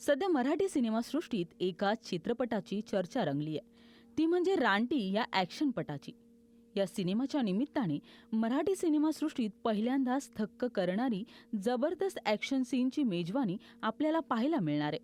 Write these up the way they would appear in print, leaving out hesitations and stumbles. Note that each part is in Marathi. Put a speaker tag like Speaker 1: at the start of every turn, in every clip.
Speaker 1: सध्या मराठी सिनेमासृष्टीत एका चित्रपटाची चर्चा रंगली आहे. ती म्हणजे रानटी या ॲक्शनपटाची. या सिनेमाच्या निमित्ताने मराठी सिनेमासृष्टीत पहिल्यांदाच थक्क करणारी जबरदस्त ॲक्शन सीनची मेजवानी आपल्याला पाहायला मिळणार आहे.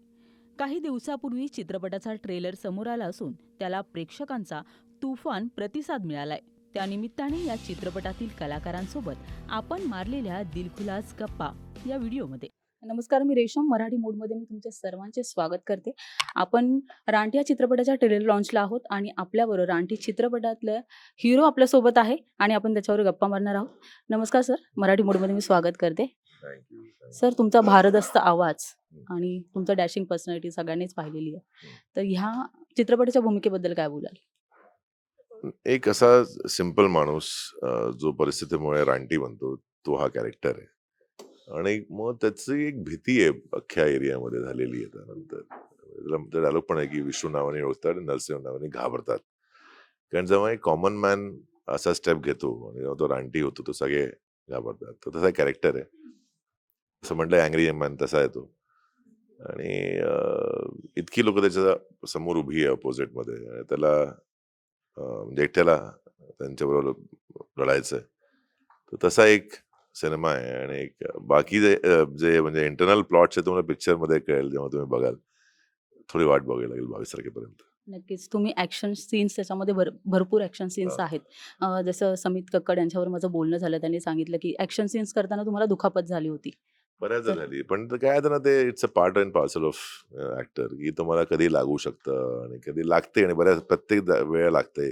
Speaker 1: काही दिवसापूर्वी चित्रपटाचा ट्रेलर समोर आला असून त्याला प्रेक्षकांचा तुफान प्रतिसाद मिळालाय. त्यानिमित्ताने या चित्रपटातील कलाकारांसोबत आपण मारलेल्या दिलखुलास गप्पा या व्हिडिओमध्ये. नमस्कार, मी रेशम. मराठी मूडमध्ये मी तुमच्या सर्वांचे स्वागत करते. आपण रानटी या चित्रपटाच्या ट्रेलर लॉन्चला आहोत आणि आपल्याबरोबर रानटी चित्रपटातलं हिरो आपल्यासोबत आहे आणि आपण त्याच्यावर गप्पा मारणार आहोत. नमस्कार सर, मराठी मूडमध्ये मी स्वागत करते.
Speaker 2: थँक्यू.
Speaker 1: सर, तुमचा भारदस्त आवाज आणि तुमचं डॅशिंग पर्सनॅलिटी सगळ्यांनीच पाहिलेली आहे. तर ह्या चित्रपटाच्या भूमिकेबद्दल काय बोलाल?
Speaker 2: एक असा सिंपल माणूस जो परिस्थितीमुळे रानटी बनतो, तो हा कॅरेक्टर आहे. आणि मग त्याची एक भीती आहे अख्ख्या एरियामध्ये झालेली आहे. त्यानंतर डायलॉग पण आहे की विष्णू नावाने ओळखतात आणि नरसिंह नावाने घाबरतात. कारण जेव्हा एक कॉमन मॅन असा स्टेप घेतो आणि जेव्हा तो रानटी होतो, तो सगळे घाबरतात. तर तसा कॅरेक्टर आहे. असं म्हटलं अँग्री मॅन तसा आहे तो. आणि इतकी लोक त्याच्या समोर उभी आहे अपोजिटमध्ये आणि त्याला म्हणजे एकट्याला त्यांच्याबरोबर लढायचं आहे. तर तसा एक सिनेमा आहे. आणि एक बाकी जे म्हणजे इंटरनल प्लॉट्स आहे तुम्हाला पिक्चरमध्ये कळेल जेव्हा तुम्ही बघाल. थोडी वाट बघावी लागेल 22 तारखेपर्यंत.
Speaker 1: नक्कीच. तुम्ही ॲक्शन सीन्स त्याच्यामध्ये भरपूर ॲक्शन सीन्स आहेत. जसं समित कक्कड यांच्यावर माझं बोलणं झालं. त्यांनी सांगितलं की ॲक्शन सीन्स करताना तुम्हाला दुखापत झाली होती.
Speaker 2: बऱ्याचदा
Speaker 1: तर
Speaker 2: झाली. पण काय आहे ना, ते it's a part and parcel of actor की तुम्हाला कधी लागू शकतं आणि कधी लागते आणि प्रत्येक वेळा लागते.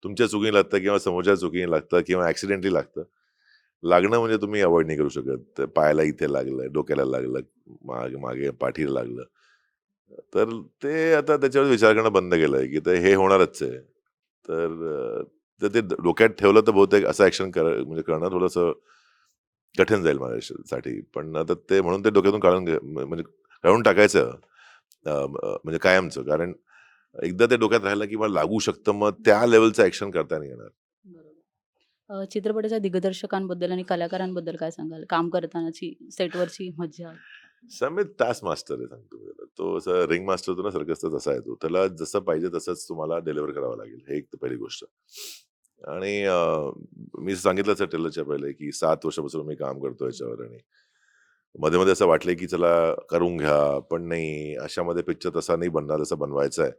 Speaker 2: तुमच्या चुकीने लागतं किंवा समोरच्या चुकीने लागतं किंवा ॲक्सिडेंटली लागतं. लागणं म्हणजे तुम्ही अव्हॉइड नाही करू शकत. ते पायाला इथे लागलं, डोक्याला लागलं, मागे पाठीला लागलं. तर ते आता त्याच्यावर विचार करणं बंद केलंय की ते हे होणारच आहे. तर ते डोक्यात ठेवलं तर बहुतेक असं ॲक्शन म्हणजे करणं थोडंसं कठीण जाईल माझ्यासाठी. पण आता ते म्हणून ते डोक्यातून म्हणजे काढून टाकायचं म्हणजे कायमचं. कारण एकदा ते डोक्यात राहिलं की मला लागू शकतं, मग त्या लेव्हलचं ॲक्शन करता नाही येणार.
Speaker 1: बरोबर. चित्रपटाच्या दिग्दर्शकांबद्दल आणि कलाकारांबद्दल काय सांगाल? काम करतानाची सेटवरची मज्जा?
Speaker 2: समीर टास्क मास्टर आहे सांगतो मी त्याला. तो असा रिंग मास्टर होतो ना सर्कसचा, तसा आहे तो. त्याला जसं पाहिजे तसंच तुम्हाला डिलिव्हर करावं लागेल. हे एक तर पहिली गोष्ट. आणि मी सांगितलंच आहे ट्रेलरच्या पहिले की 7 वर्षापासून मी काम करतो याच्यावर. आणि मध्ये-मध्ये असं वाटलंय की चला करून घ्या, पण नाही अशामध्ये पिक्चर तसा नाही बनणार जसा बनवायचा आहे.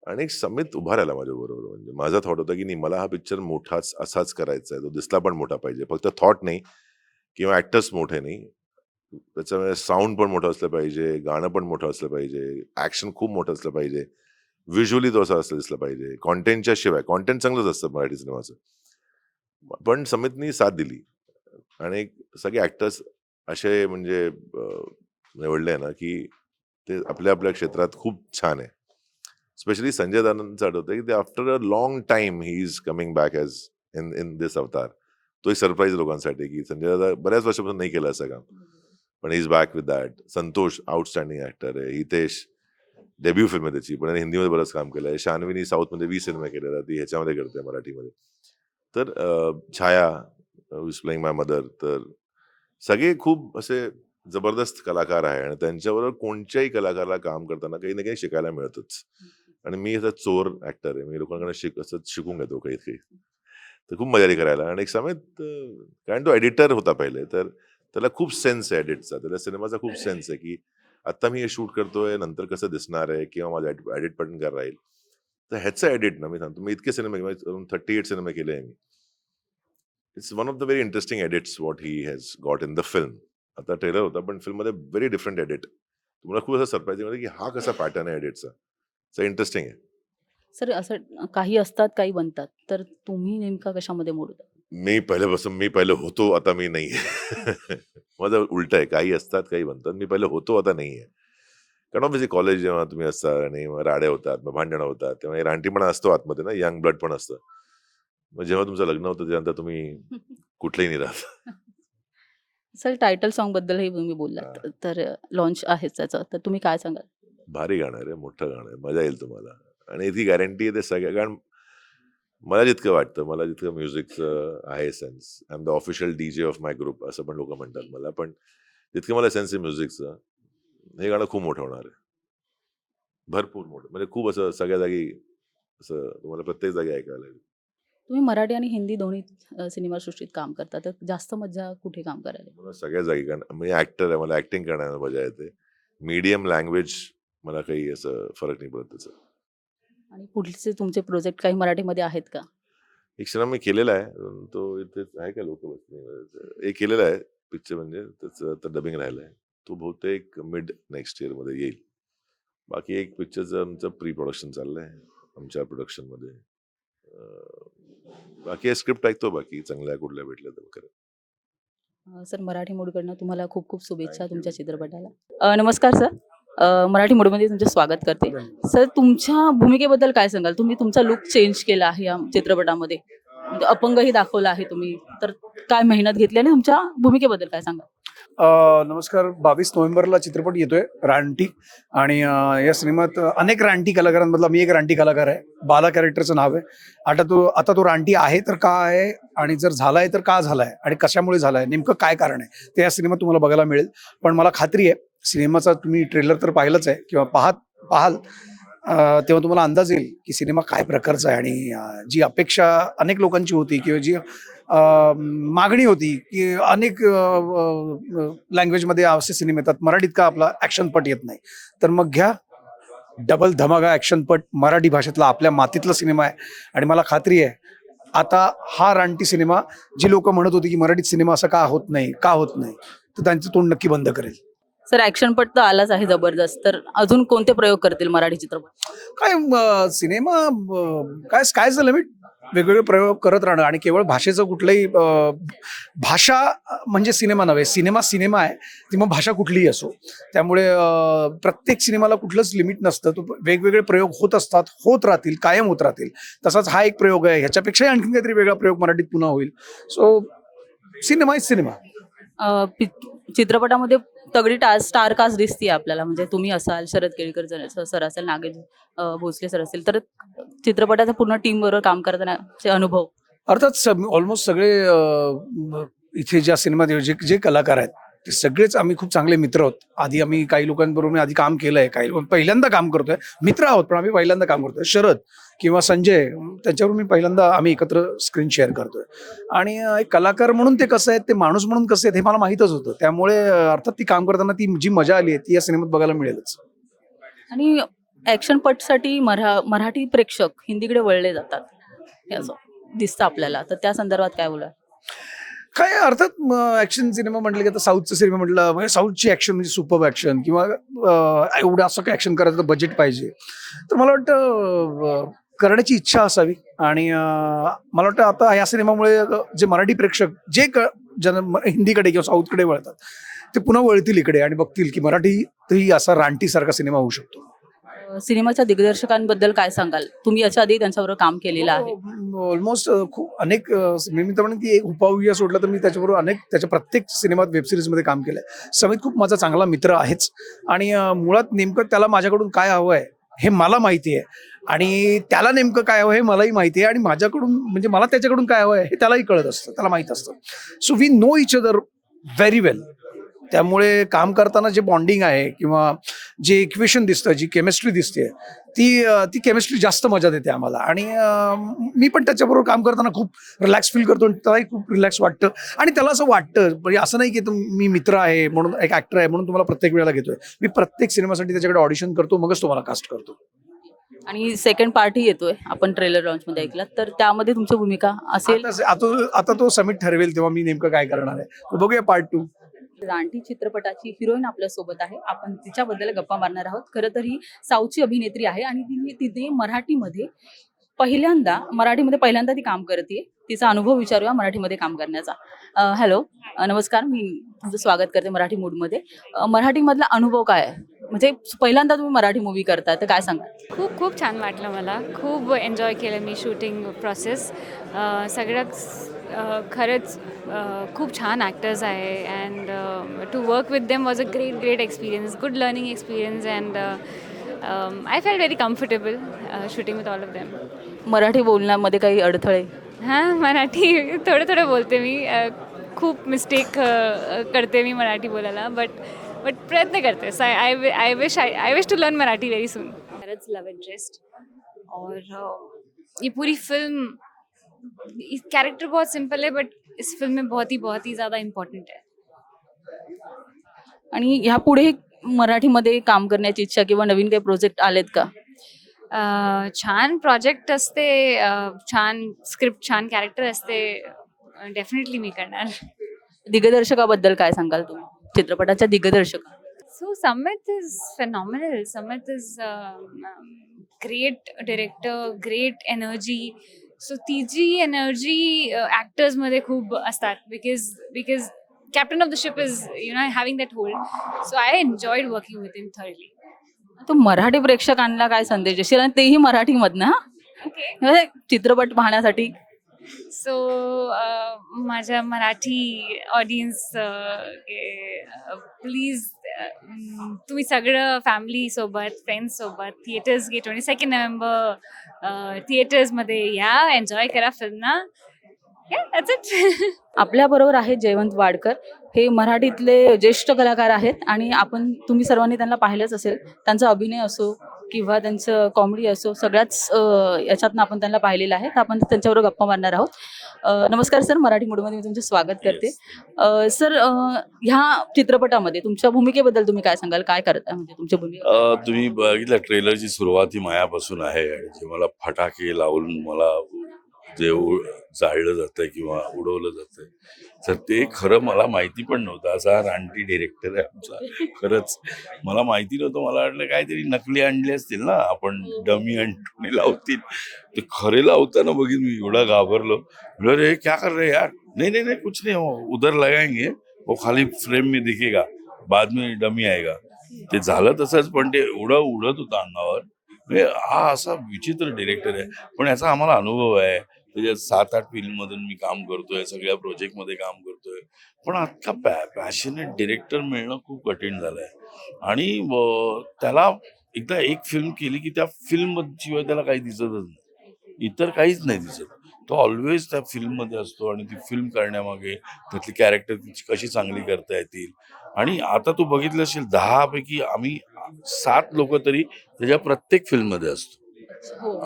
Speaker 2: आणि समीत उभा राहिला माझ्याबरोबर. म्हणजे माझा थॉट होता की नाही, मला हा पिक्चर मोठाच असाच करायचा आहे. तो दिसला पण मोठा पाहिजे. फक्त थॉट नाही किंवा ॲक्टर्स मोठे नाही. त्याच्यामुळे साउंड पण मोठं असलं पाहिजे, गाणं पण मोठं असलं पाहिजे, ॲक्शन खूप मोठं असलं पाहिजे, व्हिज्युअली तो असा दिसला पाहिजे. कंटेंटच्या शिवाय कंटेंट चांगलंच असतं मराठी सिनेमाचं. पण समितनी साथ दिली आणि सगळे ॲक्टर्स असे म्हणजे निवडले ना, की ते आपल्या आपल्या क्षेत्रात खूप छान आहे. स्पेशली संजय दत्तचं आठवतं, की ते after a long time he is coming back as in in this अवतार. तो एक सरप्राईज लोकांसाठी, की संजय दत्त बऱ्याच वर्षापासून नाही केलं असं काम. पण he is back with that. Santosh outstanding actor आहे. हितेश डेब्यू फिल्म आहे त्याची, पण हिंदीमध्ये बरंच काम केलंय. शान्वीनी साऊथमध्ये 20 सिनेमे केलेले आहेत. ती ह्याच्यामध्ये करते मराठीमध्ये. तर छाया इज प्लेइंग माय मदर. तर सगळे खूप असे जबरदस्त कलाकार आहे आणि त्यांच्याबरोबर कोणत्याही कलाकाराला काम करताना काही ना काही शिकायला मिळतच. आणि मी असा चोर ॲक्टर आहे. मी लोकांकडून असंच शिकून घेतो काही-काही. तर खूप मजा आली करायला. आणि एक समेत कारण तो एडिटर होता पहिले, तर त्याला खूप सेन्स आहे एडिटचा. त्याला सिनेमाचा खूप सेन्स आहे, की आता मी हे शूट करतोय, नंतर कसं दिसणार आहे किंवा माझं एडिट पण काय राहील. तर ह्याचं एडिट ना मी सांगतो, मी इतके सिनेमे 38 सिनेमे केले आहे मी. It's one of the very interesting edits what he has got in the film. आता ट्रेलर होता, पण फिल्ममध्ये व्हेरी डिफरंट एडिट. तुम्हाला खूप असं सरप्राइजिंग वाटेल, की हा कसा पॅटर्न आहे एडिटचा. सो इंटरेस्टिंग आहे.
Speaker 1: सर, असं काही असतात, काही बनतात. तर तुम्ही नेमका कशामध्ये मोडता?
Speaker 2: मी पहिले होतो, आता मी नाहीये. माझं उलटं आहे. काही असतात, काही बनतात. मी पहिले होतो, आता नाहीये. कारण ऑब्व्हियसली कॉलेज जेव्हा तुम्ही असता आणि मग राड्या होतात, मग भांडणं होतात, तेव्हा रानटीपणा असतो आतमध्ये ना, यंग ब्लड पण असतं. मग जेव्हा तुमचं लग्न होतं, त्यानंतर तुम्ही कुठलेही नाही राहत.
Speaker 1: सर, टायटल सॉन्गबद्दलही तुम्ही बोललात.
Speaker 2: हां.
Speaker 1: तर लॉन्च आहेच त्याचं. तर तुम्ही काय सांगाल?
Speaker 2: भारी गाणं आहे रे, मोठं गाणं आहे. मजा येईल तुम्हाला. आणि ती गॅरंटी आहे ते सगळ्या. कारण मला जितकं वाटतं, मला जितकं म्युझिकचं आहे sense, I am the official DJ of my group असं पण लोकं म्हणतात मला. पण जितकं मला सेन्स आहे म्युझिकचं, हे गाणं खूप मोठं होणार आहे. भरपूर मोठं म्हणजे खूप असं सगळ्या जागी असं तुम्हाला प्रत्येक जागी ऐकायला येईल.
Speaker 1: तुम्ही मराठी आणि हिंदी दोन्ही सिनेमासृष्टीत काम करता, तर जास्त मजा कुठे काम करायला?
Speaker 2: मला सगळ्या जागी कारण मी ॲक्टर आहे, मला ॲक्टिंग करण्याला मजा येते. मीडियम लँग्वेज मला काही असं फरक नाही पडत त्याचा.
Speaker 1: आणि पुढचे तुमचे प्रोजेक्ट काही मराठीमध्ये आहेत का?
Speaker 2: एक सिनेमा मी केलेला आहे. तो इथेच आहे का एक केलेला आहे पिक्चर म्हणजे त्याचं आता डबिंग राहिलंय. तो बहुतेक मिड नेक्स्ट इयरमध्ये येईल. बाकी एक पिक्चरचं आमचं प्री प्रोडक्शन चाललंय आमच्या प्रोडक्शनमध्ये. बाकी स्क्रिप्ट ऐकतो बाकी चांगल्या कुठल्या भेटल्या तर करेन.
Speaker 1: सर मराठी मूडकडनं तुम्हाला खूप खूप शुभेच्छा
Speaker 2: Thank you.
Speaker 1: तुमच्या चित्रपटाला. नमस्कार सर. मराठी मूडमध्ये तुमचं स्वागत करते. सर तुमच्या भूमिकेबद्दल काय सांगाल? तुम्ही तुमचा लूक चेंज केला आहे या चित्रपटामध्ये. म्हणजे अपंगही दाखवला आहे तुम्ही. तर काय मेहनत घेतली आणि तुमच्या भूमिकेबद्दल काय सांगाल?
Speaker 3: नमस्कार. 22 नोव्हेंबरला चित्रपट येतोय रानटी आणि या सिनेमात अनेक रानटी कलाकारांमधला मी एक रानटी कलाकार आहे. बाला कॅरेक्टरचं नाव आहे. आता तो रानटी आहे तर का आहे आणि जर झालाय तर का झालाय आणि कशामुळे झालाय, नेमकं काय कारण आहे ते या सिनेमात तुम्हाला बघायला मिळेल. पण मला खात्री आहे सिनेमाचा तुम्ही ट्रेलर तर पाहिलंच आहे किंवा पाहाल तेव्हा तुम्हाला अंदाज येईल की सिनेमा काय प्रकारचा आहे आणि जी अपेक्षा अनेक लोकांची होती किंवा जी मागणी होती की अनेक लँग्वेजमध्ये असे सिनेमे येतात, मराठीत का आपला ॲक्शनपट येत नाही. तर मग घ्या डबल धमाका ॲक्शनपट मराठी भाषेतला आपल्या मातीतला सिनेमा आहे आणि मला खात्री आहे आता हा रानटी सिनेमा जी लोक म्हणत होती की मराठीत सिनेमा असं का होत नाही तर त्यांचं तोंड नक्की बंद करेल.
Speaker 1: सर ॲक्शनपट तर आलाच आहे जबरदस्त. तर अजून कोणते प्रयोग करतील मराठी चित्रपट?
Speaker 3: काय सिनेमा काय स्कायचं लिमिट वेगवेगळे प्रयोग करत राहणं आणि केवळ भाषेचं कुठलंही भाषा म्हणजे सिनेमा नव्हे, सिनेमा आहे ती मग भाषा कुठलीही असो. त्यामुळे प्रत्येक सिनेमाला कुठलंच लिमिट नसतं. तो वेगवेगळे प्रयोग होत असतात, होत राहतील, कायम होत राहतील. तसाच हा एक प्रयोग आहे, ह्याच्यापेक्षाही आणखीन काहीतरी वेगळा प्रयोग मराठीत पुन्हा होईल. So cinema is cinema.
Speaker 1: चित्रपटामध्ये तगडी स्टार कास्ट दिसते आपल्याला. म्हणजे तुम्ही असाल, शरद केळकर सर असेल, नागेश भोसले सर असेल. तर चित्रपटाच्या पूर्ण टीम बरोबर काम करतानाचे अनुभव?
Speaker 3: अर्थात ऑलमोस्ट सगळे इथे ज्या सिनेमात जे कलाकार आहेत ते सगळेच आम्ही खूप चांगले मित्र आहोत. आधी आम्ही काही लोकांबरोबर मी आधी काम केलंय, काही लोक पहिल्यांदा काम करतोय. मित्र आहोत पण आम्ही पहिल्यांदा काम करतोय. शरद किंवा संजय त्याच्यावर मी पहिल्यांदा आम्ही एकत्र स्क्रीन शेअर करतोय आणि एक कलाकार म्हणून ते कसं आहेत, ते माणूस म्हणून कसं आहेत हे मला माहीतच होतं. त्यामुळे अर्थात ती काम करताना ती जी मजा आली आहे ती या सिनेमात बघायला मिळेलच.
Speaker 1: आणि ॲक्शनपटसाठी मराठी प्रेक्षक हिंदीकडे वळले जातात हे असं दिसतं आपल्याला. तर त्या संदर्भात काय बोला?
Speaker 3: काय अर्थात ॲक्शन सिनेमा म्हटलं की आता साऊथचा सिनेमा म्हटलं म्हणजे साऊथची ॲक्शन म्हणजे सुपर ॲक्शन किंवा एवढं असं काय ॲक्शन करायचं तर बजेट पाहिजे. तर मला वाटतं करण्याची इच्छा असावी आणि मला वाटतं आता या सिनेमामुळे जे मराठी प्रेक्षक जे हिंदीकडे किंवा साऊथकडे वळतात ते पुन्हा वळतील इकडे आणि बघतील की मराठीतही असा रानटीसारखा सिनेमा होऊ शकतो.
Speaker 1: सिनेमाच्या दिग्दर्शकांबद्दल काय सांगाल? तुम्ही याच्या आधी त्यांच्याबरोबर काम केलेलं आहे.
Speaker 3: ऑलमोस्ट खूप अनेक मी तर म्हणेन की एक उपाविया सोडला तर मी त्याच्याबरोबर त्याच्या प्रत्येक सिनेमात वेबसिरीजमध्ये काम केलंय. समित खूप माझा चांगला मित्र आहेच आणि मुळात नेमकं त्याला माझ्याकडून काय हवं आहे हे मला माहिती आहे आणि त्याला नेमकं काय हवं हे मलाही माहिती आहे आणि माझ्याकडून म्हणजे मला त्याच्याकडून काय हवं आहे हे त्यालाही कळत असतं, त्याला माहीत असतं. So we know each other very well. त्यामुळे काम करताना जे बॉन्डिंग आहे किंवा जे इक्वेशन दिसतं, जी केमिस्ट्री दिसते ती केमिस्ट्री जास्त मजा देते आम्हाला आणि मी पण त्याच्याबरोबर काम करताना खूप रिलॅक्स फील करतो आणि त्यालाही खूप रिलॅक्स वाटतं आणि त्याला असं वाटतं म्हणजे असं नाही की मी मित्र आहे म्हणून एक ॲक्टर आहे म्हणून तुम्हाला प्रत्येक वेळेला घेतोय. मी प्रत्येक सिनेमासाठी त्याच्याकडे ऑडिशन करतो मगच तुम्हाला कास्ट करतो.
Speaker 1: आणि सेकंड पार्टही येतोय, आपण ट्रेलर लॉन्चमध्ये ऐकला. तर त्यामध्ये तुमची भूमिका असेल?
Speaker 3: आता तो समिट ठरवेल तेव्हा मी नेमकं काय करणार आहे. बघूया पार्ट 2.
Speaker 1: रानटी चित्रपटाची हिरोईन आपल्या सोबत आहे. आपण तिच्याबद्दल गप्पा मारणार आहोत. खरं तर ही साऊथची अभिनेत्री आहे आणि तिने मराठीमध्ये पहिल्यांदा ती काम करते. तिचा अनुभव विचारूया मराठीमध्ये काम करण्याचा. हॅलो, नमस्कार. मी तुमचं स्वागत करते मराठी मूडमध्ये. मराठीमधला अनुभव काय आहे? म्हणजे पहिल्यांदा तुम्ही मराठी मूवी करताय तर काय सांगा?
Speaker 4: खूप खूप छान वाटलं मला. खूप एन्जॉय केलं मी शूटिंग प्रोसेस. सगळंच खरंच खूप छान ॲक्टर्स आहे and to work with them was a great experience, good learning experience and I felt very comfortable shooting with all of them.
Speaker 1: Marathi बोलण्यामध्ये काही अडथळे?
Speaker 4: हां, मराठी थोडं बोलते मी. खूप मिस्टेक करते मी मराठी बोलायला बट प्रयत्न करते. So I wish to learn Marathi very soon. Sharad love interest. और ये पूरी फिल्म, कैरेक्टर बहुत सिंपल है बट इस फिल्म में बहुत ही ज़्यादा इम्पोर्टेंट है।
Speaker 1: आणि ह्यापुढे मराठीमध्ये काम करण्याची इच्छा किंवा नवीन काही प्रोजेक्ट आलेत का?
Speaker 4: छान प्रोजेक्ट असते, छान स्क्रिप्ट, छान कॅरेक्टर असते, डेफिनेटली मी करणार।
Speaker 1: दिग्दर्शकाबद्दल काय सांगाल तुम्ही? चित्रपटाच्या दिग्दर्शक.
Speaker 4: So Samit is phenomenal. Samit is great director, great energy. So ती जी एनर्जी actors मध्ये खूप असतात, because captain of the ship is having that hold. So I enjoyed working with him thoroughly.
Speaker 1: तो मराठी प्रेक्षकांना काय संदेश देशील आणि तेही मराठीमधनं हा?
Speaker 4: Okay.
Speaker 1: म्हणजे चित्रपट पाहण्यासाठी
Speaker 4: सो माझ्या मराठी ऑडियन्स, प्लीज तुम्ही सगळं फॅमिली सोबत, फ्रेंड्स सोबत थिएटर्स गे 22 नोव्हेंबर थिएटर्समध्ये या, एन्जॉय करा फिल्म ना. That's it.
Speaker 1: आपल्या बरोबर आहेत जयवंत वाडकर. हे मराठीतले ज्येष्ठ कलाकार आहेत आणि तुम्ही सर्वांनी त्यांना पाहिलंच असेल. त्यांचा अभिनय असो किंवा त्यांचं कॉमेडी असो, सगळ्याच याच्यातनं आपण त्यांना पाहिलेलं आहे. तर आपण त्यांच्याबरोबर गप्पा मारणार आहोत. नमस्कार सर, मराठी मूडमध्ये मी तुमचं स्वागत करते. सर, ह्या चित्रपटामध्ये तुमच्या भूमिकेबद्दल तुम्ही काय सांगाल? काय करताय म्हणजे तुमची भूमिका?
Speaker 5: तुम्ही बघितलं ट्रेलरची सुरुवात ही मायापासून आहे आणि जे मला फटाके लावून मला जे जाळलं जातंय किंवा उडवलं जातंय, तर ते खरं मला माहिती पण नव्हतं. असा रानटी डिरेक्टर आहे आमचा. खरंच मला माहिती नव्हतं. मला वाटलं काहीतरी नकली आणले असतील ना, आपण डमी आणि लावतील. ते खरे लावताना बघितलं मी एवढा घाबरलो. बोला रे क्या कर रहे यार? नहीं नहीं नहीं कुछ नहीं, हो उधर लगाएंगे, वो खाली फ्रेम में दिखेगा, बाद में डमी आएगा. ते झालं तसंच, पण ते एवढं उडत होतं अंगावर. म्हणजे हा असा विचित्र डिरेक्टर आहे, पण याचा आम्हाला अनुभव आहे. त्याच्यात 7-8 फिल्ममधून मी काम करतोय, सगळ्या प्रोजेक्टमध्ये काम करतोय. पण आता पॅशनेट डिरेक्टर मिळणं खूप कठीण झालंय. आणि त्याला एकदा एक फिल्म केली की त्या फिल्म शिवाय त्याला काही दिसतच नाही, इतर काहीच नाही दिसत. तो ऑलवेज त्या फिल्ममध्ये असतो आणि ती फिल्म करण्यामागे त्यातली कॅरेक्टर कशी चांगली करता येतील. आणि आता तू बघितलं असेल 10 पैकी आम्ही 7 लोक तरी त्याच्या प्रत्येक फिल्ममध्ये असतो.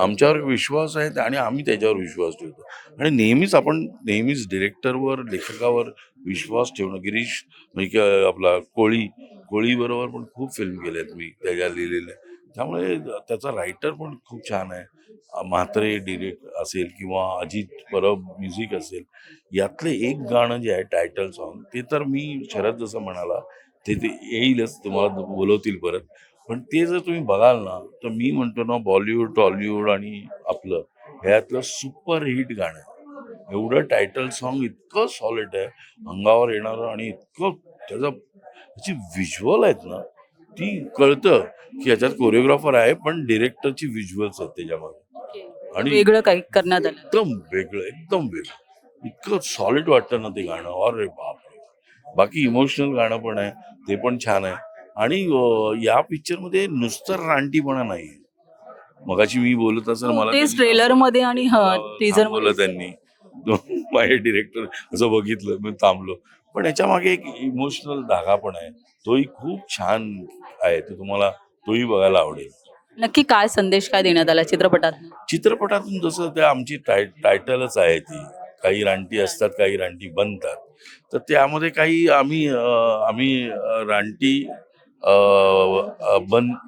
Speaker 5: आमच्यावर विश्वास आहे आणि आम्ही त्याच्यावर विश्वास ठेवतो. आणि नेहमीच डिरेक्टरवर, लेखकावर विश्वास ठेवणं. गिरीश म्हणजे आपला कोळी बरोबर पण खूप फिल्म केल्यात मी त्याच्या लिहिलेल्या. त्यामुळे त्याचा रायटर पण खूप छान आहे. म्हात्रे डिरेक्ट असेल किंवा अजित परब म्युझिक असेल, यातलं एक गाणं जे आहे टायटल सॉन्ग, ते तर मी शरद जसं म्हणाला ते येईलच, तुम्हाला बोलवतील परत. पण ते जर तुम्ही बघाल ना, तर मी म्हणतो ना, बॉलिवूड, टॉलिवूड आणि आपलं ह्यातलं सुपर हिट गाणं आहे. एवढं टायटल सॉन्ग इतकं सॉलिड आहे, अंगावर येणारं, आणि इतकं त्याची व्हिज्युअल आहेत ना, ती कळतं की याच्यात कोरिओग्राफर आहे पण डिरेक्टरची व्हिज्युअल्स आहेत त्याच्यामध्ये. आणि
Speaker 1: वेगळं काही करण्यात आलं.
Speaker 5: एकदम वेगळं इतकं सॉलिड वाटतं ना ते गाणं. अरे बापरे. बाकी इमोशनल गाणं पण आहे, ते पण छान आहे. आणि या पिक्चरमध्ये नुसतं रानटीपणा नाही. मगाशी मी बोलत असं मला
Speaker 1: तेच ट्रेलर मध्ये आणि टीजर
Speaker 5: थांबवलं त्यांनी. माझे डिरेक्टर असं बघितलं, मी थांबलो. पण याच्या मागे एक इमोशनल धागा पण आहे, तोही खूप छान आहे. तो तुम्हाला तोही बघायला आवडेल.
Speaker 1: नक्की काय संदेश काय देण्यात आला चित्रपटात?
Speaker 5: चित्रपटातून जसं ते आमची टायटलच आहे ती, काही रानटी असतात, काही रानटी बनतात. तर त्यामध्ये काही आम्ही रानटी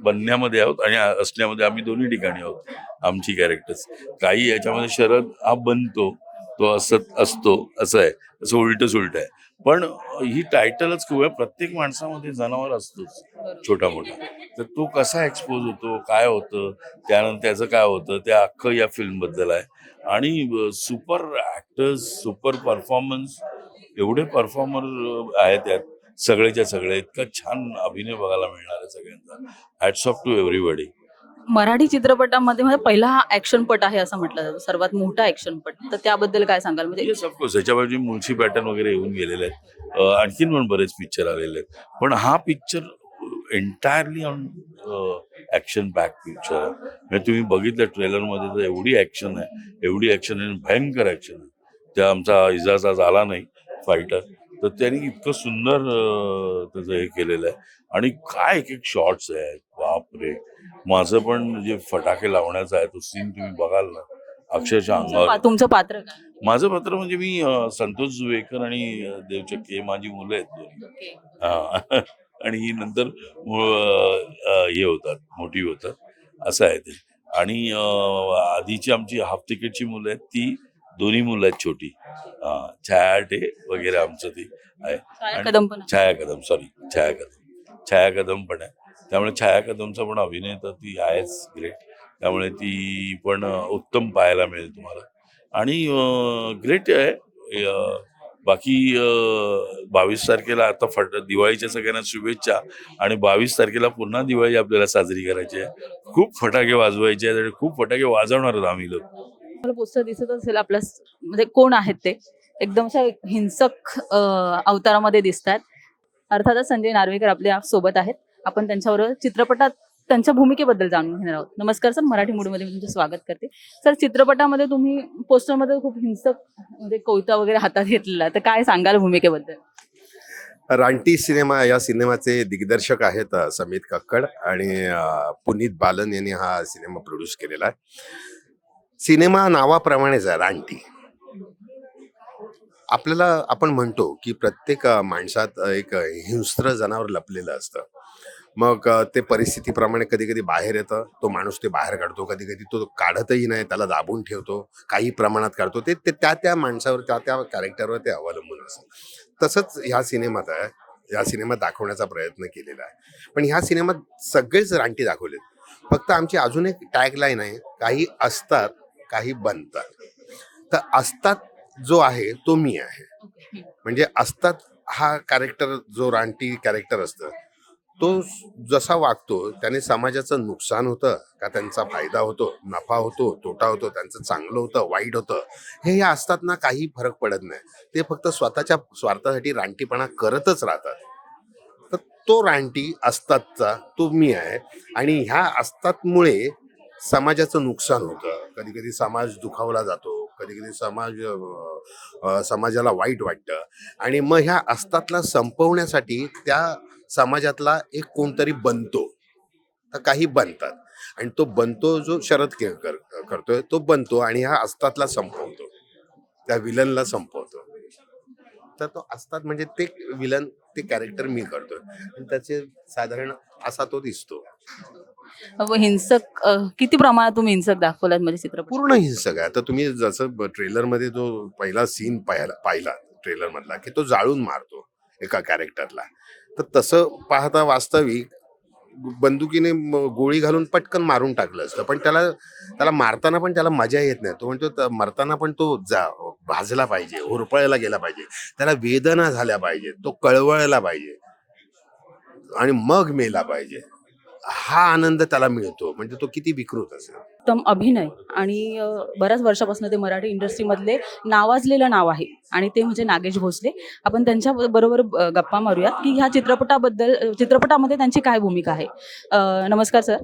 Speaker 5: बनण्यामध्ये आहोत आणि असण्यामध्ये आम्ही दोन्ही ठिकाणी आहोत आमची कॅरेक्टर्स. काही याच्यामध्ये शरद हा बनतो, तो असतो, असं आहे, असं उलट आहे. पण ही टायटलच खूप आहे. प्रत्येक माणसामध्ये जनावर असतोच छोटा मोठा. तर तो कसा एक्सपोज होतो, काय होतं, त्यानंतर त्याचं काय होतं, ते अख्खं या फिल्मबद्दल आहे. आणि सुपर ऍक्टर्स, सुपर परफॉर्मन्स, एवढे परफॉर्मर आहेत त्यात, सगळेच्या सगळे. इतका छान अभिनय बघायला मिळणार आहे सगळ्यांचा. Hats off to everybody.
Speaker 1: Marathi चित्रपटामध्ये म्हणजे पहिला हा ऍक्शनपट आहे असं म्हटलं जातं, सर्वात मोठा ऍक्शनपट. तर त्याबद्दल काय सांगाल? म्हणजे
Speaker 5: येस, ऑफकोर्स. याच्यावरती मुळशी पॅटर्न वगैरे येऊन गेलेले आहेत. आणखीन पण बरेच पिक्चर आलेले आहेत. पण हा picture entirely on action pack picture आहे. म्हणजे तुम्ही बघितलं ट्रेलरमध्ये तर एवढी ऍक्शन आहे, भयंकर ऍक्शन आहे. त्या आमचा इजाज आज आला नाही फायटर, तर त्यांनी इतकं सुंदर त्याचं हे केलेलं आहे. आणि काय एक शॉट्स आहेत, बापरे. बापरे. माझं पण जे फटाके लावण्याचा आहे तो सीन तुम्ही बघाल ना, अक्षरशः अंगावर.
Speaker 1: तुमचं पात्र काय?
Speaker 5: माझं पात्र म्हणजे मी संतोष जुवेकर आणि देवचक्की हे माझी मुलं आहेत दोन्ही. हा. आणि नंतर हे होतात, मोठी होतात, असं आहे ते. आणि आधीची आमची हाफ तिकीटची मुलं आहेत, ती दोन्ही मुलं आहेत छोटी. छाया आटे वगैरे आमचं ती आहे.
Speaker 1: छाया कदम पण आहे.
Speaker 5: छाया कदम पण आहे. त्यामुळे छाया कदमचा पण अभिनय तर ती आहेच ग्रेट. त्यामुळे ती पण उत्तम पाहायला मिळेल तुम्हाला. आणि ग्रेट आहे. बाकी 22 तारखेला आता दिवाळीच्या सगळ्यांना शुभेच्छा. आणि 22 तारखेला पुन्हा दिवाळी आपल्याला साजरी करायची आहे. खूप फटाके वाजवायचे आहेत आणि खूप फटाके वाजवणार आहोत आम्ही लोक.
Speaker 1: मला पोस्टर दिसत असेल आपल्या म्हणजे कोण आहेत ते एकदम अशा हिंसक अवतारामध्ये दिसतात. अर्थातच संजय नार्वेकर आपल्या सोबत आहेत. आपण त्यांच्याबरोबर चित्रपटात त्यांच्या भूमिकेबद्दल जाणून घेणार आहोत. नमस्कार सर, मराठी मूडमध्ये मी तुमचं स्वागत करते. सर, चित्रपटामध्ये तुम्ही पोस्टरमध्ये खूप हिंसक म्हणजे कोयता वगैरे हातात घेतलेला, तर काय सांगाल भूमिकेबद्दल?
Speaker 6: रानटी सिनेमा या सिनेमाचे दिग्दर्शक आहेत समीत कक्कड आणि पुनीत बालन यांनी हा सिनेमा प्रोड्यूस केलेला आहे. सिनेमा नावाप्रमाणेच आहे, रानटी. आपण म्हणतो की प्रत्येक माणसात एक हिंस्त्र जनावर लपलेलं असतं. मग ते परिस्थितीप्रमाणे कधी कधी बाहेर येतं, तो माणूस ते बाहेर काढतो, कधी कधी तो काढतही नाही, त्याला दाबून ठेवतो, काही प्रमाणात काढतो. ते त्या माणसावर, त्या कॅरेक्टरवर ते अवलंबून असतं. तसंच ह्या सिनेमात आहे. या सिनेमात दाखवण्याचा प्रयत्न केलेला आहे. पण ह्या सिनेमात सगळेच रानटी दाखवलेत. फक्त आमची अजून एक टॅगलाईन आहे, काही असतात काही बनतात. तर असतात जो आहे तो मी आहे. म्हणजे असतात हा कॅरेक्टर, जो रानटी कॅरेक्टर असतं, तो जसा वागतो त्याने समाजाचं नुकसान होतं का त्यांचा फायदा होतो, नफा होतो, तोटा होतो, त्यांचं चांगलं होतं, वाईट होतं, हे या असतात ना काही फरक पडत नाही. ते फक्त स्वतःच्या स्वार्थासाठी रानटीपणा करतच राहतात. तर तो रानटी असतातचा तो मी आहे. आणि ह्या असतातमुळे समाजाचं नुकसान होतं. कधी कधी समाज दुखावला जातो, कधी कधी समाजाला वाईट वाटतं. आणि मग ह्या असतातला संपवण्यासाठी त्या समाजातला एक कोणतरी बनतो. तर काही बनतात आणि तो बनतो, जो शरद करतोय तो बनतो आणि ह्या असतातला संपवतो, त्या विलनला संपवतो. तर तो असतात म्हणजे ते विलन, ते कॅरेक्टर मी करतोय आणि त्याचे साधारण असा तो दिसतो.
Speaker 1: हिंसक किती प्रमाणात तुम्ही हिंसक दाखवलात म्हणजे चित्रपट?
Speaker 6: पूर्ण हिंसक आहे. आता तुम्ही जसं ट्रेलरमध्ये जो पहिला सीन पाहिला ट्रेलर मधला, की तो जाळून मारतो एका कॅरेक्टरला, तर तसं पाहता वास्तविक बंदुकीने गोळी घालून पटकन मारून टाकलं असतं. पण त्याला मारताना पण त्याला मजा येत नाही. तो म्हणतो मरताना पण तो भाजला पाहिजे, होरपळायला गेला पाहिजे, त्याला वेदना झाल्या पाहिजे, तो कळवळला पाहिजे आणि मग मेला पाहिजे. हा आनंद त्याला मिळतो. म्हणजे तो किती विकृत असेल.
Speaker 1: उत्तम अभिनय आणि बऱ्याच वर्षापासून ते मराठी इंडस्ट्रीमधले नावाजलेलं नाव आहे आणि ते म्हणजे नागेश भोसले. आपण त्यांच्या बरोबर गप्पा मारूयात की ह्या चित्रपटामध्ये त्यांची काय भूमिका आहे. नमस्कार सर,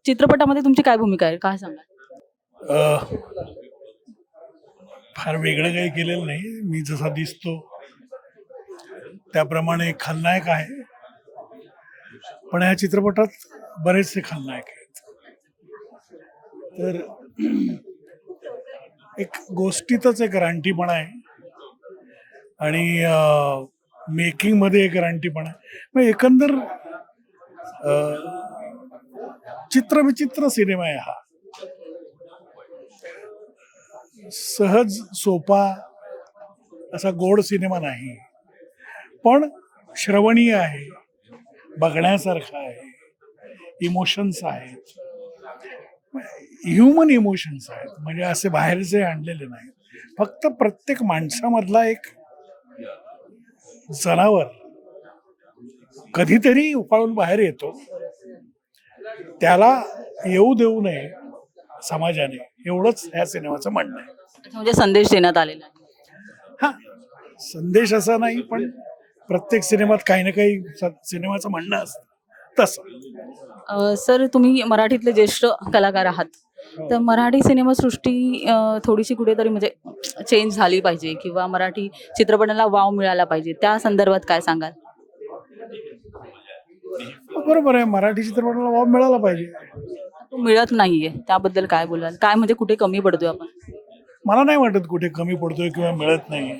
Speaker 1: चित्रपटामध्ये तुमची काय भूमिका आहे, काय सांगा?
Speaker 7: फार वेगळं काही केलेलं नाही. मी जसा दिसतो त्याप्रमाणे खलनायक आहे. पण या चित्रपटात बरेचसे खलनायक आहेत. तर एक गोष्टीतच एक रानटीपणा आहे आणि मेकिंगमध्ये एक रानटीपणा आहे. मग एकंदर चित्रविचित्र सिनेमा आहे हा. सहज सोपा असा गोड सिनेमा नाही, पण श्रवणीय आहे, बघण्यासारखा आहे. इमोशन्स आहेत, ह्युमन इमोशन्स आहेत. म्हणजे असे बाहेरचे आणलेले नाहीत. फक्त प्रत्येक माणसामधला एक जनावर कधीतरी उफाळून बाहेर येतो. त्याला येऊ देऊ नये समाजाने, एवढंच ह्या सिनेमाचं म्हणणं आहे.
Speaker 1: म्हणजे संदेश देण्यात आलेला आहे.
Speaker 7: हा संदेश असा नाही, पण प्रत्येक सिनेमात काही ना काही सिनेमाचं म्हणणं असतं तसं.
Speaker 1: सर, तुम्ही मराठीतले ज्येष्ठ कलाकार आहात, तर मराठी सिनेमासृष्टी थोडीशी कुठेतरी म्हणजे चेंज झाली पाहिजे किंवा मराठी चित्रपटाला वाव मिळाला पाहिजे, त्या संदर्भात काय सांगाल?
Speaker 7: बरोबर आहे, मराठी चित्रपटाला वाव मिळाला पाहिजे.
Speaker 1: तो मिळत नाहीये, त्याबद्दल काय बोलाल? काय म्हणजे कुठे कमी पडतोय आपण?
Speaker 7: मला नाही वाटत कुठे कमी पडतोय किंवा मिळत नाही.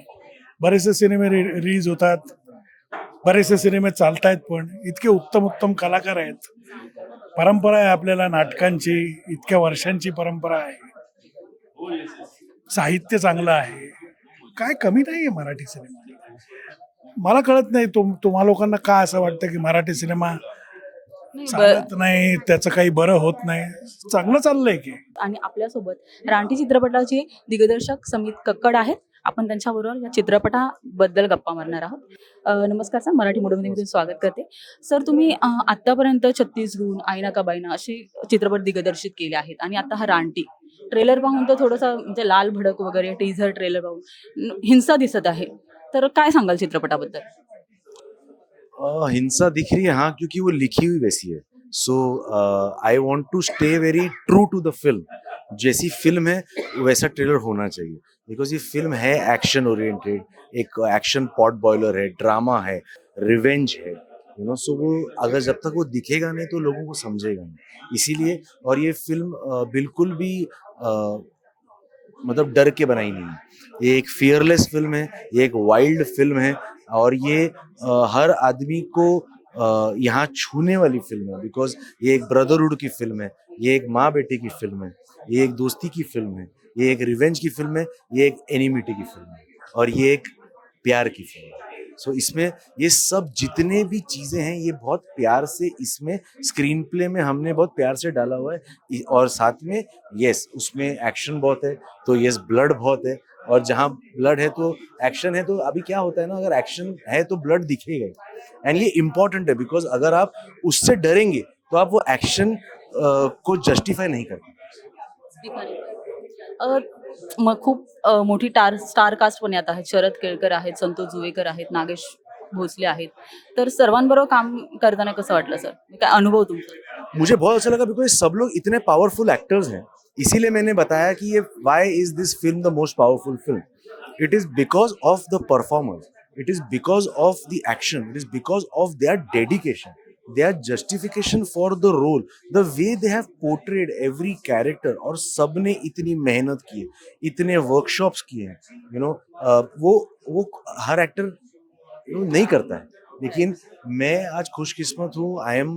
Speaker 7: बरेचसे सिनेमे रिलीज होतात, बरेचसे सिनेमे चालतायत, पण इतके उत्तम उत्तम कलाकार आहेत. परंपरा आहे आपल्याला नाटकांची, इतक्या वर्षांची परंपरा आहे. साहित्य चांगलं आहे, काय कमी नाही आहे मराठी सिनेमा. मला कळत नाही तुम्हा लोकांना का असं वाटतं की मराठी सिनेमा चालत नाही, त्याचं काही बरं होत नाही. चांगलं चाललंय की.
Speaker 1: आणि आपल्यासोबत रानटी चित्रपटाचे दिग्दर्शक समित कक्कड आहेत. आपण त्यांच्याबरोबर या चित्रपटाबद्दल गप्पा मारणार आहोत. नमस्कार सर, मराठी मोडमध्ये मी तुमचं स्वागत करते. सर, तुम्ही आतापर्यंत 36 गुण, आईना का बाईना असे चित्रपट दिग्दर्शित केले आहेत आणि आता हा रानटी ट्रेलर पाहून तर थोडंसं म्हणजे लाल भडक वगैरे टीझर ट्रेलर पाहून हिंसा दिसत आहे. तर काय सांगाल चित्रपटाबद्दल?
Speaker 8: हिंसा दिख रही है हाँ, क्योंकि वो लिखी हुई वैसी है. So I want to stay very true to the film. जैसी फिल्म है वैसा ट्रेलर होना चाहिए, बिकॉज ये फिल्म है एक्शन ओरिएंटेड, एक एक्शन पॉट बॉयलर है, ड्रामा है, रिवेंज है, यू नो. सो वो अगर जब तक वो दिखेगा नहीं तो लोगों को समझेगा नहीं. इसीलिए और ये फिल्म बिल्कुल भी मतलब डर के बनाई नहीं है. ये एक फियरलेस फिल्म है, ये एक वाइल्ड फिल्म है, और ये हर आदमी को यहाँ छूने वाली फिल्म है. बिकॉज ये एक ब्रदरहुड की फिल्म है, ये एक माँ बेटे की फिल्म है, ये एक दोस्ती की फिल्म है, ये एक रिवेंज की फिल्म है, ये एक एनिमिटी की फिल्म है, और ये एक प्यार की फिल्म है. सो इसमें ये सब जितने भी चीजें हैं ये बहुत प्यार से इसमें स्क्रीन प्ले में हमने बहुत प्यार से डाला हुआ है. और साथ में यस उसमें एक्शन बहुत है, तो यस ब्लड बहुत है, और जहाँ ब्लड है तो एक्शन है. तो अभी क्या होता है ना, अगर एक्शन है तो ब्लड दिखेगा ही. एंड ये इम्पोर्टेंट है, बिकॉज अगर आप उससे डरेंगे तो आप वो एक्शन को जस्टिफाई नहीं कर पाएंगे.
Speaker 1: मग खूप मोठी स्टार कास्ट पण यात आहेत. शरद केळकर आहेत, संतोष जुवेकर आहेत, नागेश भोसले आहेत. तर सर्वांबरोबर काम करताना कसं वाटलं सर? काय अनुभव तुमचा?
Speaker 8: मुझे बहुत अच्छा लगा, बिकॉज सब लोग इतने पावरफुल एक्टर्स हैं. इसीलिए मैंने बताया कि ये व्हाई is this film the most powerful film. It is because of the performers, it is because of the action, it is because of their dedication, their justification for the role, the way they have portrayed every character. और सबने इतनी मेहनत की है, इतने वर्कशॉप्स किए हैं, यू नो. वो हर एक्टर नहीं करता है. लेकिन मैं आज खुशकिस्मत हूँ, आई एम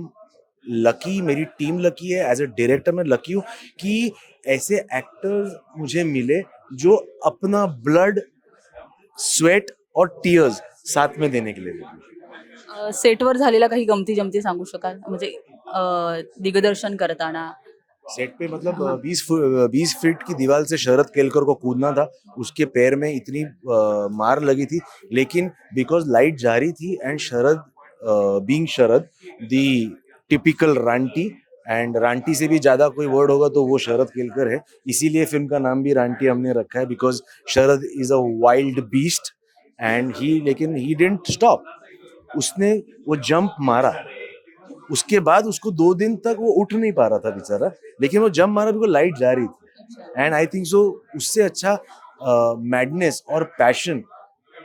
Speaker 8: लकी, मेरी टीम लकी है, एज ए डायरेक्टर मैं लकी हूँ कि ऐसे एक्टर्स मुझे मिले जो अपना ब्लड, स्वेट और टीयर्स साथ में देने के लिए मिले.
Speaker 1: सेटवर झालेला काही गमती जमती सांगू शकाल? म्हणजे दिग्दर्शन करताना
Speaker 8: सेट पे मतलब 20 फीट की दीवार से शरद केलकर को कूदना था. उसके पैर में इतनी मार लगी थी, लेकिन बिकॉज लाइट जा रही थी एंड शरद बीइंग शरद दी टिपिकल रांटी, एंड रांटी से भी ज्यादा कोई वर्ड होगा तो वो शरद केलकर है. इसीलिए फिल्म का नाम भी रांटी हमने रखा है, because Sharad is a wild beast end लेकिन ही डिडंट स्टॉप. उसने वो जंप मारा, उसके बाद उसको 2 दिन तक वो उठ नहीं पा रहा था बेचारा, लेकिन वो जंप मारा बिकॉज लाइट जा रही थी. एंड आई थिंक सो उससे अच्छा मैडनेस और पैशन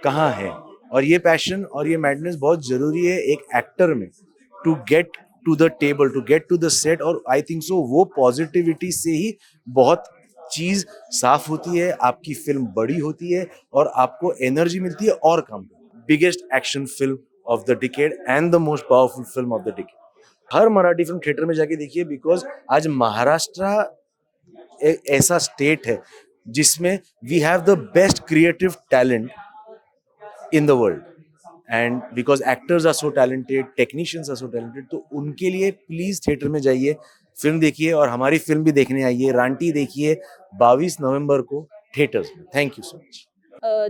Speaker 8: कहाँ है. और ये पैशन और ये मैडनेस बहुत जरूरी है एक एक्टर में, to get to the table, to get to the set. और आई थिंक सो वो पॉजिटिविटी से ही बहुत चीज साफ होती है, आपकी फिल्म बड़ी होती है और आपको एनर्जी मिलती है और काम. Biggest action film of the decade end the most powerful film of the decade. Her Marathi film theatre में जाके देखिए, बिकॉज आज महाराष्ट्र एक ऐसा स्टेट है जिसमें we have the best creative talent in the world. And because actors are so talented, technicians are so talented, तो उनके लिए प्लीज थिएटर में जाइए, फिल्म देखिए, और हमारी फिल्म भी देखने आइए. रांटी देखिए 22 नवंबर को थिएटर्स में. Thank you so much.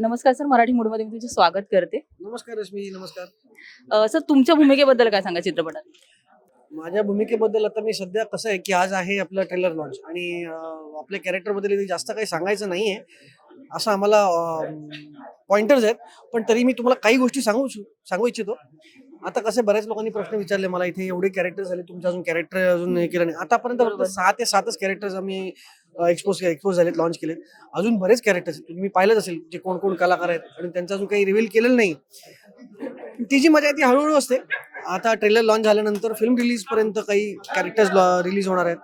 Speaker 1: नमस्कार सर, मराठी मूडमध्ये मी तुमचं स्वागत करते.
Speaker 9: नमस्कार रश्मी, नमस्कार.
Speaker 1: सर, तुमच्या भूमिकेबद्दल काय सांगा चित्रपटात?
Speaker 9: माझ्या भूमिकेबद्दल आता मी सध्या कसं आहे की आज आहे आपलं ट्रेलर लॉन्च, आणि आपल्या कॅरेक्टरबद्दल जास्त काही सांगायचं नाही आहे, असं आम्हाला पॉइंटर्स आहेत. पण तरी मी तुम्हाला काही गोष्टी सांगू इच्छितो. आता कसे बऱ्याच लोकांनी प्रश्न विचारले मला, इथे एवढे कॅरेक्टर झाले, तुमचं अजून कॅरेक्टर अजून हे केलं नाही. आतापर्यंत फक्त 6 ते 7च कॅरेक्टर्स आम्ही एक्सपोज झालेत, लॉन्च केलेत. अजून बरेच कॅरेक्टर्स आहेत, तुम्ही पाहिलंच असेल जे कोण कोण कलाकार आहेत, आणि त्यांचं अजून काही रिव्हील केलेलं नाही. ती जी मजा आहे ती हळूहळू असते. आता ट्रेलर लॉन्च झाल्यानंतर फिल्म रिलीजपर्यंत काही कॅरेक्टर्स रिलीज होणार आहेत,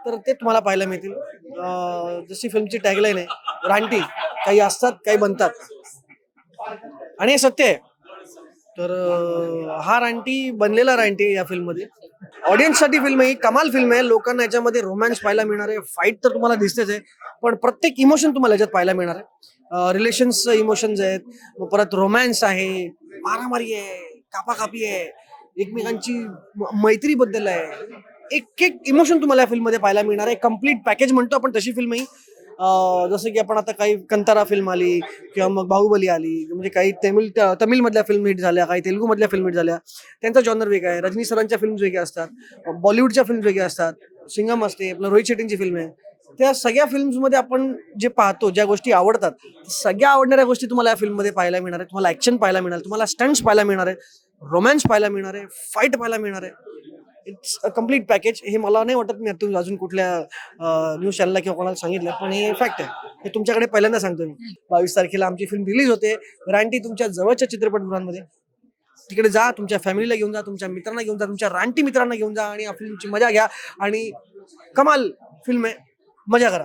Speaker 9: तर ते तुम्हाला पाहायला मिळतील. जशी फिल्मची टॅगलाईन आहे, रानटी काही असतात काही बनतात, आणि हे सत्य आहे. तर हा रानटी बनलेला रानटी या फिल्ममध्ये ऑडियन्ससाठी फिल्म ही कमाल फिल्म आहे. लोकांना याच्यामध्ये रोमॅन्स पाहायला मिळणार आहे, फाईट तर तुम्हाला दिसतेच आहे, पण प्रत्येक इमोशन तुम्हाला याच्यात पाहायला मिळणार आहे. रिलेशन्स इमोशन्स आहेत, मग परत रोमॅन्स आहे, मारामारी आहे, कापाकापी आहे, एकमेकांची मैत्रीबद्दल आहे. एक एक इमोशन तुम्हाला या फिल्ममध्ये पाहायला मिळणार आहे. कम्प्लीट पॅकेज म्हणतो आपण तशी फिल्म ही. जसं की आपण आता काही कंतारा फिल्म आली किंवा मग बाहुबली आली, म्हणजे काही तमिळमधल्या फिल्म हिट झाल्या, काही तेलुगूमधल्या फिल्म हिट झाल्या. त्यांचा जॉनर वेगळा आहे. रजनी सरांच्या फिल्म वेगळ्या असतात, बॉलिवूडच्या फिल्म वेगळ्या असतात, सिंगम असते, आपलं रोहित शेट्टींची फिल्म आहे. त्या सगळ्या फिल्म्समध्ये आपण जे पाहतो, ज्या गोष्टी आवडतात, सगळ्या आवडणाऱ्या गोष्टी तुम्हाला या फिल्ममध्ये पाहायला मिळणार आहे. तुम्हाला ॲक्शन पाहायला मिळणार, तुम्हाला स्टंट्स पाहायला मिळणार आहे, रोमॅन्स पाहायला मिळणार आहे, फाईट पाहायला मिळणार आहे. It's a complete package. हे मला नाही वाटत मी तुम्ही अजून कुठल्या न्यूज चॅनलला किंवा कोणाला सांगितलं, पण हे फॅक्ट आहे. हे तुमच्याकडे पहिल्यांदा सांगतो मी. 22 तारखेला आमची फिल्म रिलीज होते, रानटी, तुमच्या जवळच्या चित्रपटगृहांमध्ये. तिकडे जा, तुमच्या फॅमिलीला घेऊन जा, तुमच्या मित्रांना घेऊन जा, तुमच्या रानटी मित्रांना घेऊन जा आणि या फिल्मची मजा घ्या. आणि कमाल फिल्म आहे, मजा करा.